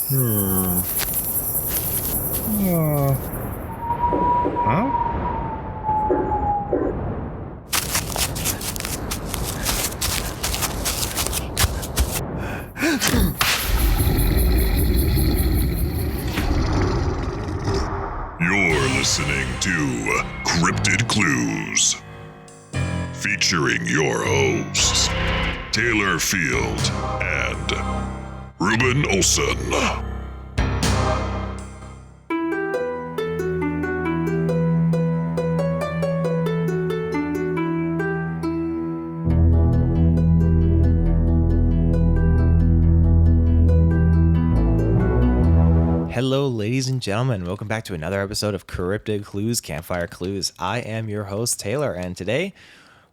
Hmm. Uh, huh? You're listening to Cryptid Clues, featuring your hosts, Taylor Field and Ruben Olson. Hello, ladies and gentlemen. Welcome back to another episode of Cryptid Clues, Campfire Clues. I am your host, Taylor, and today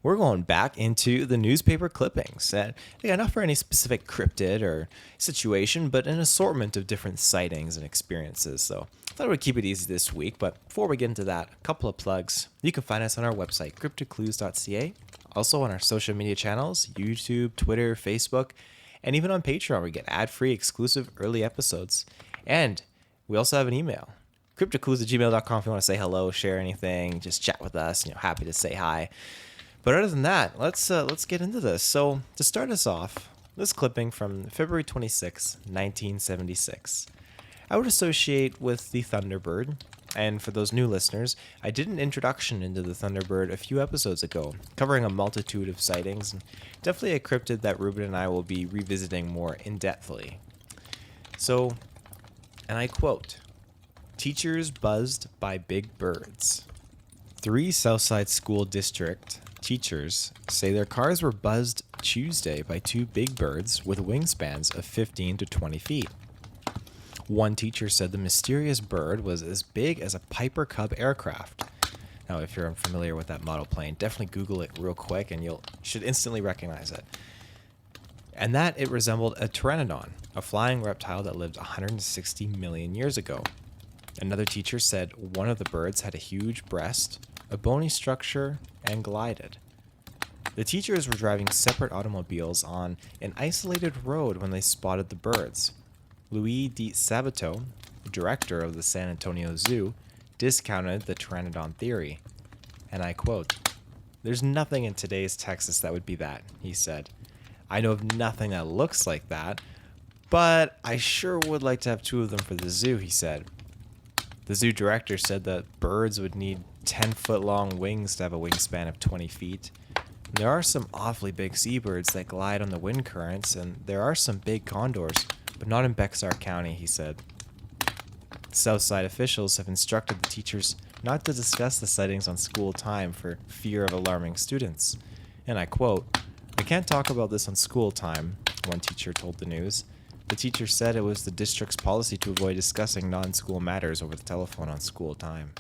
we're going back into the newspaper clippings. And again, not for any specific cryptid or situation, but an assortment of different sightings and experiences. So I thought I would keep it easy this week. But before we get into that, a couple of plugs. You can find us on our website, CryptidClues.ca. Also on our social media channels, YouTube, Twitter, Facebook, and even on Patreon, where we get ad-free, exclusive, early episodes. And we also have an email, CryptidClues@gmail.com, if you want to say hello, share anything, just chat with us. Happy to say hi. But other than that, let's get into this. So to start us off, this clipping from February 26, 1976. I would associate with the Thunderbird. And for those new listeners, I did an introduction into the Thunderbird a few episodes ago, covering a multitude of sightings, and definitely a cryptid that Ruben and I will be revisiting more in-depthly. So, and I quote, "Teachers buzzed by big birds." 3 Southside School District teachers say their cars were buzzed Tuesday by 2 big birds with wingspans of 15 to 20 feet. One teacher said the mysterious bird was as big as a Piper Cub aircraft. Now, if you're unfamiliar with that model plane, definitely Google it real quick and you should instantly recognize it. And that it resembled a pteranodon, a flying reptile that lived 160 million years ago. Another teacher said one of the birds had a huge breast, a bony structure, and glided. The teachers were driving separate automobiles on an isolated road when they spotted the birds. Louis D. Sabato, director of the San Antonio Zoo, discounted the pteranodon theory. And I quote, "There's nothing in today's Texas that would be that," he said. "I know of nothing that looks like that, but I sure would like to have 2 of them for the zoo," he said. The zoo director said that birds would need 10-foot-long wings to have a wingspan of 20 feet. There are some awfully big seabirds that glide on the wind currents, and there are some big condors, but not in Bexar County, he said. Southside officials have instructed the teachers not to discuss the sightings on school time for fear of alarming students. And I quote, "We can't talk about this on school time," one teacher told the news. The teacher said it was the district's policy to avoid discussing non-school matters over the telephone on school time.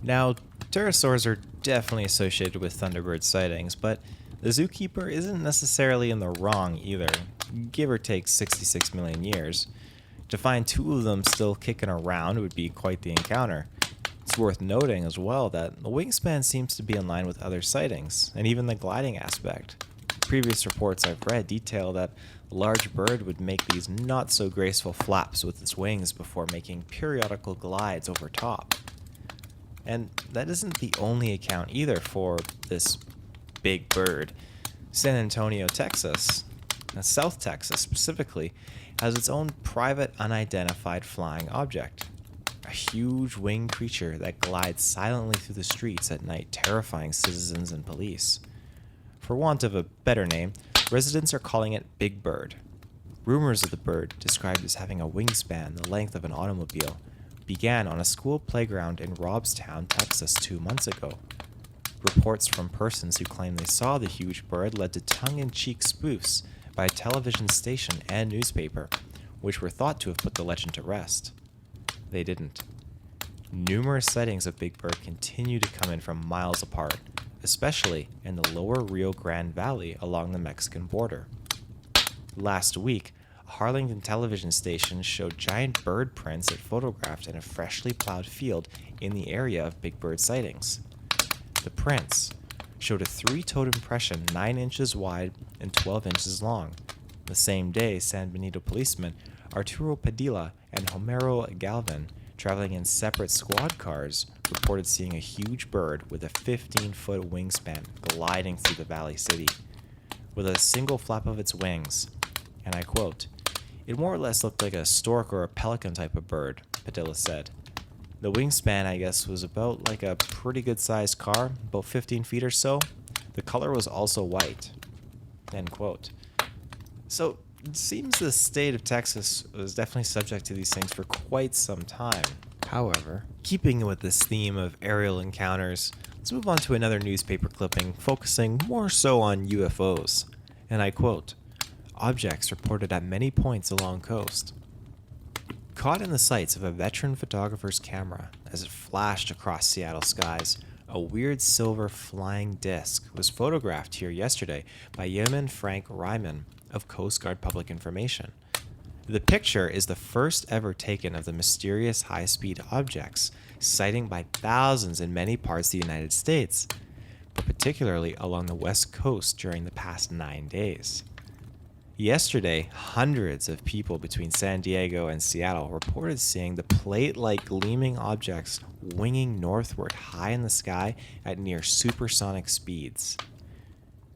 Now, pterosaurs are definitely associated with Thunderbird sightings, but the zookeeper isn't necessarily in the wrong either, give or take 66 million years. To find 2 of them still kicking around would be quite the encounter. It's worth noting as well that the wingspan seems to be in line with other sightings, and even the gliding aspect. Previous reports I've read detail that a large bird would make these not-so-graceful flaps with its wings before making periodical glides over top. And that isn't the only account either for this big bird. San Antonio, Texas, South Texas specifically, has its own private unidentified flying object. A huge winged creature that glides silently through the streets at night, terrifying citizens and police. For want of a better name, residents are calling it Big Bird. Rumors of the bird, described as having a wingspan the length of an automobile, began on a school playground in Robstown, Texas 2 months ago. Reports from persons who claim they saw the huge bird led to tongue-in-cheek spoofs by a television station and newspaper, which were thought to have put the legend to rest. They didn't. Numerous sightings of Big Bird continue to come in from miles apart, especially in the lower Rio Grande Valley along the Mexican border. Last week, a Harlingen television station showed giant bird prints it photographed in a freshly plowed field in the area of Big Bird sightings. The prints showed a 3-toed impression 9 inches wide and 12 inches long. The same day, San Benito policemen Arturo Padilla and Homero Galvin, traveling in separate squad cars, reported seeing a huge bird with a 15-foot wingspan gliding through the Valley City. With a single flap of its wings, and I quote, "It more or less looked like a stork or a pelican type of bird," Padilla said. The wingspan, I guess, was about like a pretty good sized car, about 15 feet or so. The color was also white. End quote. So it seems the state of Texas was definitely subject to these things for quite some time. However, keeping with this theme of aerial encounters, let's move on to another newspaper clipping focusing more so on UFOs. And I quote, "Objects reported at many points along coast." Caught in the sights of a veteran photographer's camera as it flashed across Seattle skies, a weird silver flying disc was photographed here yesterday by Yeoman Frank Ryman of Coast Guard Public Information. The picture is the first ever taken of the mysterious high-speed objects, sighting by thousands in many parts of the United States, but particularly along the West Coast during the past 9 days. Yesterday, hundreds of people between San Diego and Seattle reported seeing the plate-like gleaming objects winging northward high in the sky at near supersonic speeds.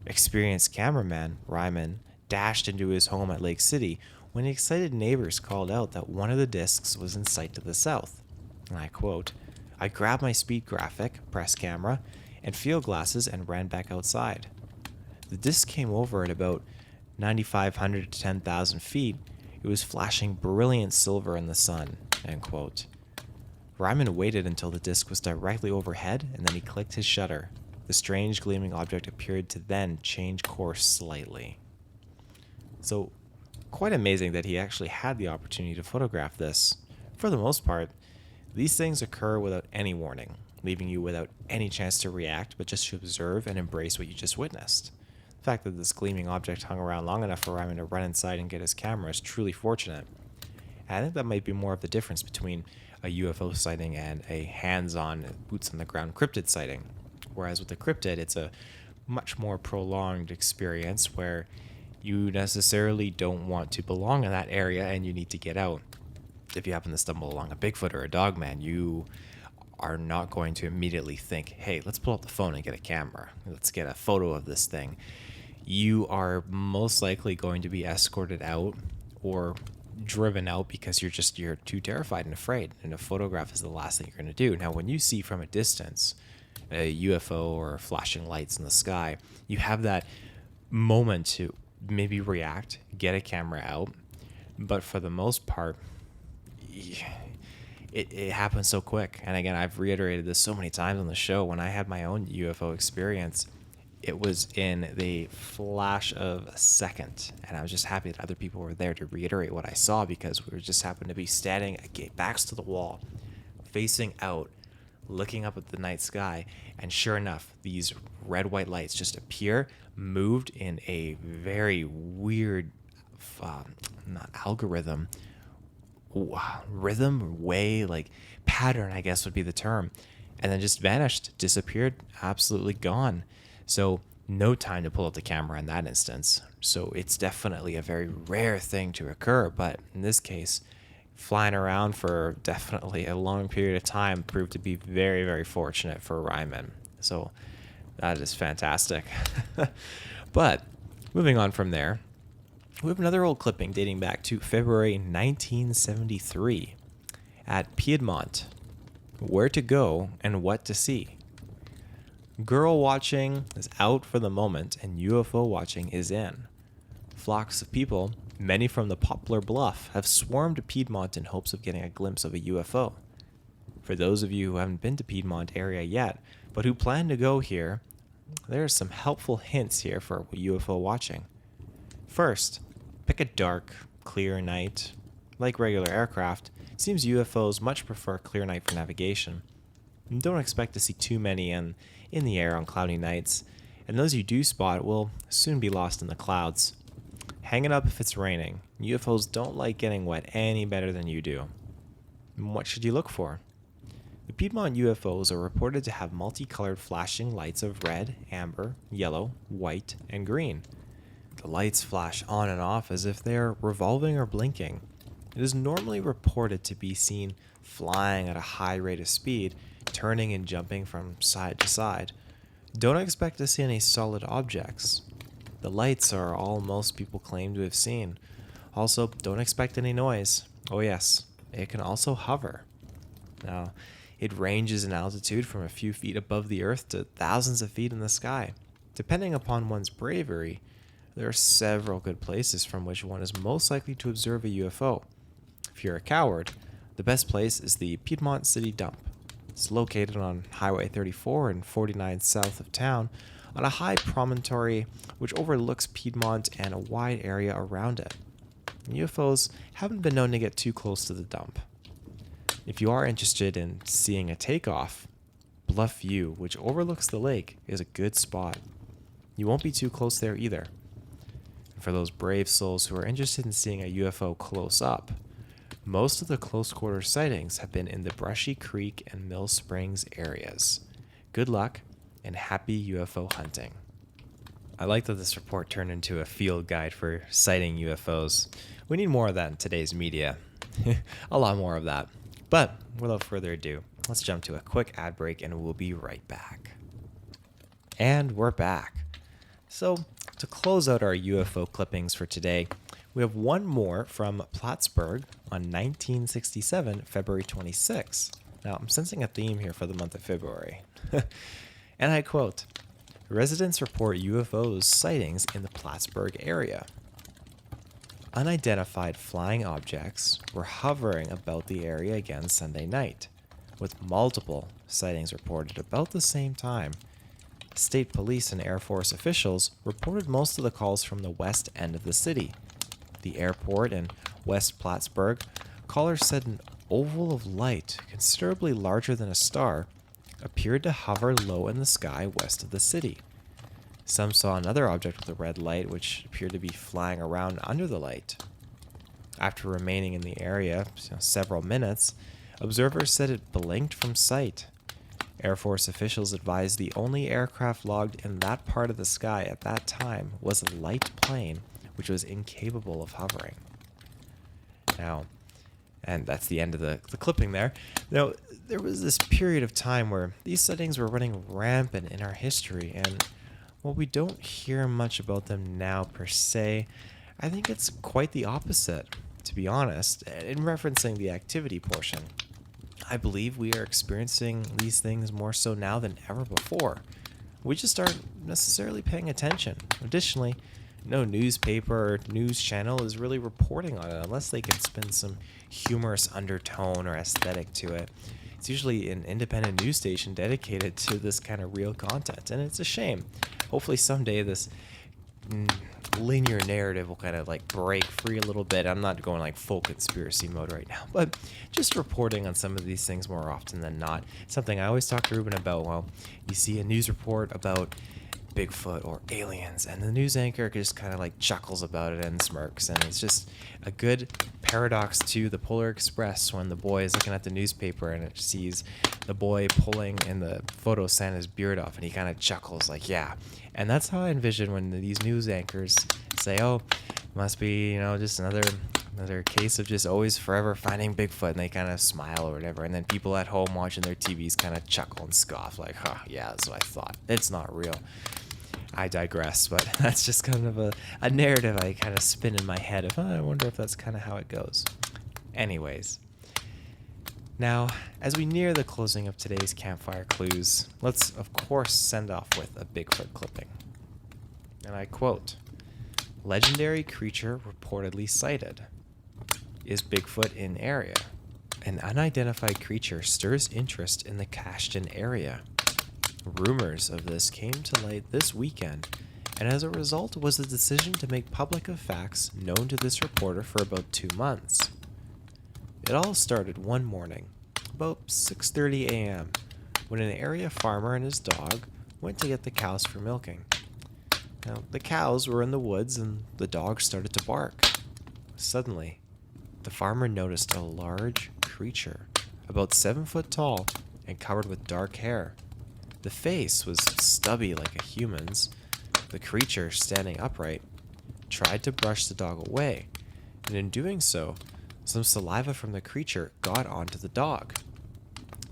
Experienced cameraman Ryman dashed into his home at Lake City when excited neighbors called out that one of the discs was in sight to the south. And I quote, "I grabbed my speed graphic, press camera, and field glasses and ran back outside. The disc came over at about 9,500 to 10,000 feet. It was flashing brilliant silver in the sun." End quote. Ryman waited until the disc was directly overhead, and then he clicked his shutter. The strange gleaming object appeared to then change course slightly. So, quite amazing that he actually had the opportunity to photograph this. For the most part, these things occur without any warning, leaving you without any chance to react, but just to observe and embrace what you just witnessed. The fact that this gleaming object hung around long enough for Ryman to run inside and get his camera is truly fortunate. And I think that might be more of the difference between a UFO sighting and a hands-on, boots-on-the-ground cryptid sighting. Whereas with the cryptid, it's a much more prolonged experience where you necessarily don't want to belong in that area and you need to get out. If you happen to stumble along a Bigfoot or a dogman, you are not going to immediately think, "Hey, let's pull up the phone and get a camera. Let's get a photo of this thing." You are most likely going to be escorted out or driven out because you're too terrified and afraid, and a photograph is the last thing you're going to do. Now, when you see from a distance a UFO or flashing lights in the sky, you have that moment to maybe react, get a camera out, but for the most part, it happens so quick. And again, I've reiterated this so many times on the show. When I had my own UFO experience, it was in the flash of a second, and I was just happy that other people were there to reiterate what I saw, because we just happened to be standing backs to the wall, facing out, looking up at the night sky, and sure enough, these red white lights just appear, moved in a very weird not algorithm, rhythm, way, like pattern, I guess would be the term, and then just vanished, disappeared, absolutely gone. So no time to pull up the camera in that instance. So it's definitely a very rare thing to occur, but in this case, flying around for definitely a long period of time proved to be very, very fortunate for Ryman. So that is fantastic. But moving on from there, we have another old clipping dating back to February 1973 at Piedmont. Where to go and what to see. Girl watching is out for the moment and UFO watching is in. Flocks of people, many from the Poplar Bluff, have swarmed to Piedmont in hopes of getting a glimpse of a UFO. For those of you who haven't been to Piedmont area yet, but who plan to go here, there are some helpful hints here for UFO watching. First, pick a dark, clear night. Like regular aircraft, it seems UFOs much prefer a clear night for navigation. And don't expect to see too many in the air on cloudy nights, and those you do spot will soon be lost in the clouds. Hang it up if it's raining. UFOs don't like getting wet any better than you do. And what should you look for? The Piedmont UFOs are reported to have multicolored flashing lights of red, amber, yellow, white, and green. The lights flash on and off as if they are revolving or blinking. It is normally reported to be seen flying at a high rate of speed, turning and jumping from side to side. Don't expect to see any solid objects. The lights are all most people claim to have seen. Also, don't expect any noise. Oh yes, it can also hover. Now, it ranges in altitude from a few feet above the earth to thousands of feet in the sky. Depending upon one's bravery, there are several good places from which one is most likely to observe a UFO. If you're a coward, the best place is the Piedmont City Dump. It's located on Highway 34 and 49 south of town, on a high promontory which overlooks Piedmont and a wide area around it. UFOs haven't been known to get too close to the dump. If you are interested in seeing a takeoff, Bluff View, which overlooks the lake, is a good spot. You won't be too close there either. And for those brave souls who are interested in seeing a UFO close up, most of the close quarter sightings have been in the Brushy Creek and Mill Springs areas. Good luck and happy UFO hunting. I like that this report turned into a field guide for sighting UFOs. We need more of that in today's media. A lot more of that. But without further ado, let's jump to a quick ad break and we'll be right back. And we're back. So, to close out our UFO clippings for today, we have one more from Plattsburgh on 1967, February 26. Now, I'm sensing a theme here for the month of February. And I quote, "Residents report UFOs sightings in the Plattsburgh area. Unidentified flying objects were hovering about the area again Sunday night, with multiple sightings reported about the same time. State police and Air Force officials reported most of the calls from the west end of the city. The airport in West Plattsburgh, callers said an oval of light, considerably larger than a star, appeared to hover low in the sky west of the city. Some saw another object with a red light, which appeared to be flying around under the light. After remaining in the area several minutes, observers said it blinked from sight. Air Force officials advised the only aircraft logged in that part of the sky at that time was a light plane, which was incapable of hovering." Now, and that's the end of the clipping there. Now, there was this period of time where these sightings were running rampant in our history, and while we don't hear much about them now per se, I think it's quite the opposite, to be honest. In referencing the activity portion, I believe we are experiencing these things more so now than ever before. We just aren't necessarily paying attention. Additionally, no newspaper or news channel is really reporting on it unless they can spin some humorous undertone or aesthetic to it. It's usually an independent news station dedicated to this kind of real content, and it's a shame. Hopefully someday this linear narrative will kind of like break free a little bit. I'm not going like full conspiracy mode right now, but just reporting on some of these things more often than not. Something I always talk to Ruben about. Well, you see a news report about Bigfoot or aliens, and the news anchor just kind of like chuckles about it and smirks, and it's just a good paradox to the Polar Express when the boy is looking at the newspaper and it sees the boy pulling in the photo Santa's beard off, and he kind of chuckles like, yeah. And that's how I envision when these news anchors say, oh, must be, just another case of just always forever finding Bigfoot, and they kind of smile or whatever, and then people at home watching their TVs kind of chuckle and scoff like, yeah, that's what I thought. It's not real. I digress, but that's just kind of a narrative I kind of spin in my head of, I wonder if that's kind of how it goes. Anyways, now, as we near the closing of today's Campfire Clues, let's, of course, send off with a Bigfoot clipping. And I quote, "Legendary creature reportedly sighted. Is Bigfoot in area? An unidentified creature stirs interest in the Cashton area. Rumors of this came to light this weekend, and as a result was the decision to make public of facts known to this reporter for about 2 months. It all started one morning, about 6:30 a.m., when an area farmer and his dog went to get the cows for milking. Now, the cows were in the woods and the dog started to bark. Suddenly, the farmer noticed a large creature, about 7 foot tall and covered with dark hair. The face was stubby like a human's. The creature, standing upright, tried to brush the dog away, and in doing so, some saliva from the creature got onto the dog.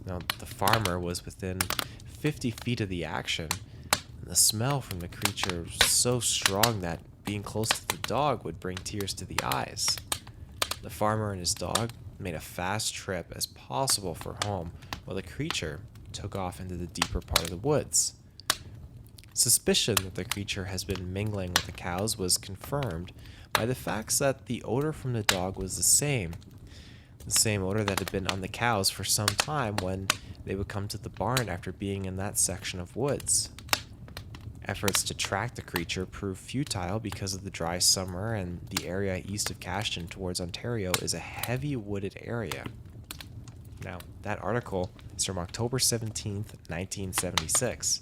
Now, the farmer was within 50 feet of the action, and the smell from the creature was so strong that being close to the dog would bring tears to the eyes. The farmer and his dog made a fast trip as possible for home, while the creature took off into the deeper part of the woods. Suspicion that the creature has been mingling with the cows was confirmed by the facts that the odor from the dog was the same odor that had been on the cows for some time when they would come to the barn after being in that section of woods. Efforts to track the creature proved futile because of the dry summer, and the area east of Cashton towards Ontario is a heavy wooded area. Now, that article is from October 17th, 1976.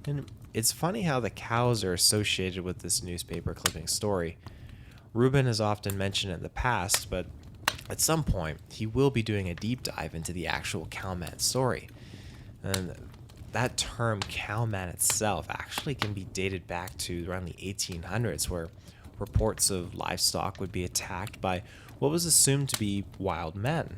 And it's funny how the cows are associated with this newspaper clipping story. Ruben has often mentioned it in the past, but at some point, he will be doing a deep dive into the actual cowman story. And that term cowman itself actually can be dated back to around the 1800s, where reports of livestock would be attacked by what was assumed to be wild men.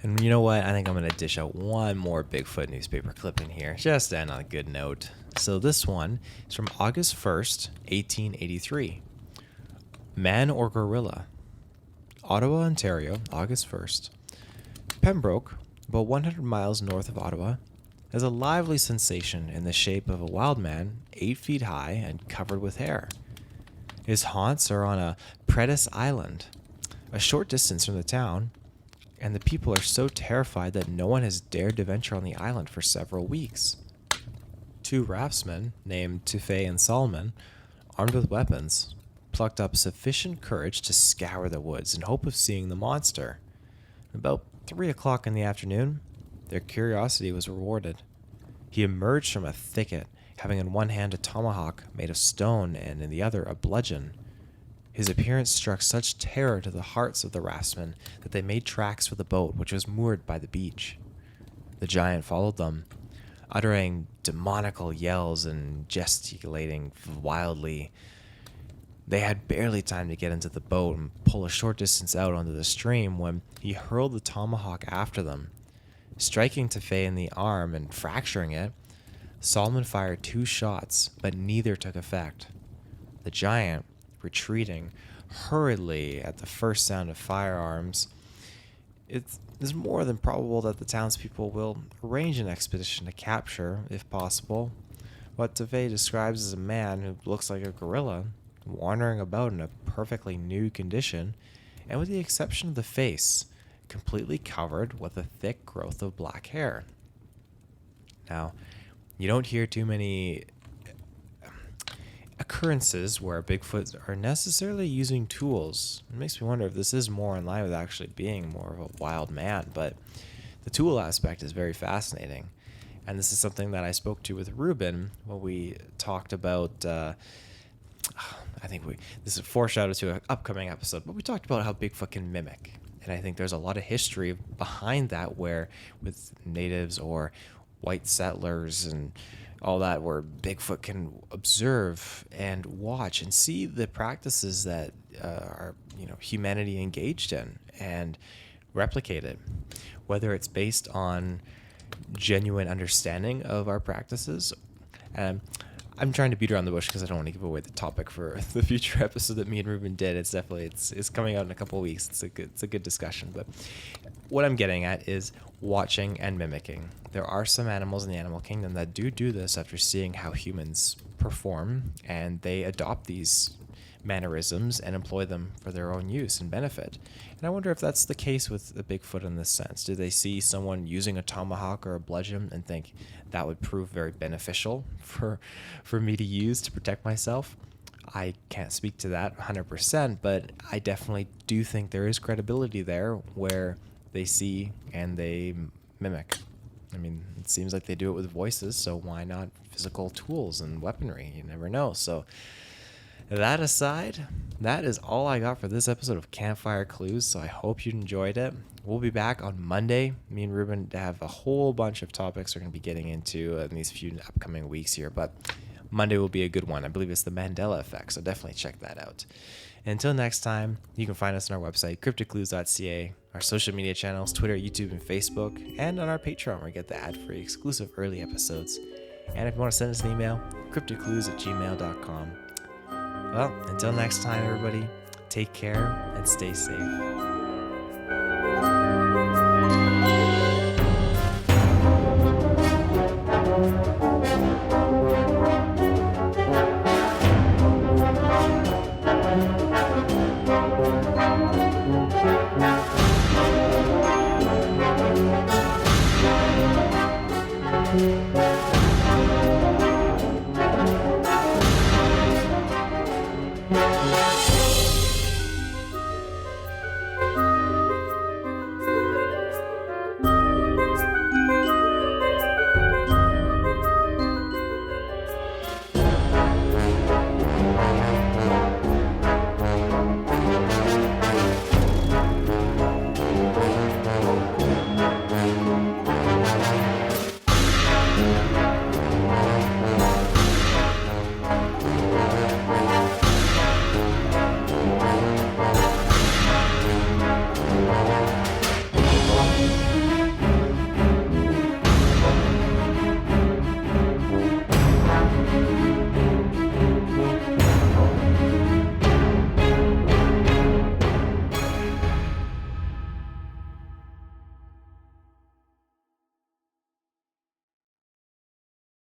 And you know what? I think I'm going to dish out one more Bigfoot newspaper clipping here, just to end on a good note. So this one is from August 1st, 1883. Man or gorilla? Ottawa, Ontario, August 1st. Pembroke, about 100 miles north of Ottawa, has a lively sensation in the shape of a wild man 8 feet high and covered with hair. His haunts are on a Predis Island, a short distance from the town, and the people are so terrified that no one has dared to venture on the island for several weeks. 2 raftsmen, named Tuffet and Solomon, armed with weapons, plucked up sufficient courage to scour the woods in hope of seeing the monster. About 3 o'clock in the afternoon, their curiosity was rewarded. He emerged from a thicket, having in one hand a tomahawk made of stone and in the other a bludgeon. His appearance struck such terror to the hearts of the raftsmen that they made tracks for the boat, which was moored by the beach. The giant followed them, uttering demoniacal yells and gesticulating wildly. They had barely time to get into the boat and pull a short distance out onto the stream when he hurled the tomahawk after them. Striking Tuffet in the arm and fracturing it, Solomon fired 2 shots, but neither took effect. The giant, retreating hurriedly at the first sound of firearms, it is more than probable that the townspeople will arrange an expedition to capture, if possible, what Tuffet describes as a man who looks like a gorilla, wandering about in a perfectly nude condition, and with the exception of the face, completely covered with a thick growth of black hair. Now, you don't hear too many occurrences where Bigfoot are necessarily using tools. It makes me wonder if this is more in line with actually being more of a wild man, but the tool aspect is very fascinating. And this is something that I spoke to with Ruben when we talked about, this is a foreshadow to an upcoming episode, but we talked about how Bigfoot can mimic. And I think there's a lot of history behind that, where with natives or white settlers and all that, where Bigfoot can observe and watch and see the practices that are humanity engaged in and replicate it, whether it's based on genuine understanding of our practices. I'm trying to beat around the bush because I don't want to give away the topic for the future episode that me and Ruben did. It's definitely it's coming out in a couple of weeks. It's a good discussion. But what I'm getting at is watching and mimicking. There are some animals in the animal kingdom that do this after seeing how humans perform, and they adopt these mannerisms and employ them for their own use and benefit. And I wonder if that's the case with the Bigfoot in this sense. Do they see someone using a tomahawk or a bludgeon and think that would prove very beneficial for me to use to protect myself? I can't speak to that 100%, but I definitely do think there is credibility there where they see and they mimic. I mean, it seems like they do it with voices, so why not physical tools and weaponry? You never know. So that aside, that is all I got for this episode of Campfire Clues, so I hope you enjoyed it. We'll be back on Monday. Me and Ruben have a whole bunch of topics we're going to be getting into in these few upcoming weeks here, but Monday will be a good one. I believe it's the Mandela effect, so definitely check that out. Until next time, you can find us on our website, CryptidClues.ca, our social media channels, Twitter, YouTube, and Facebook, and on our Patreon where you get the ad-free exclusive early episodes. And if you want to send us an email, CryptidClues@gmail.com. Well, until next time, everybody, take care and stay safe.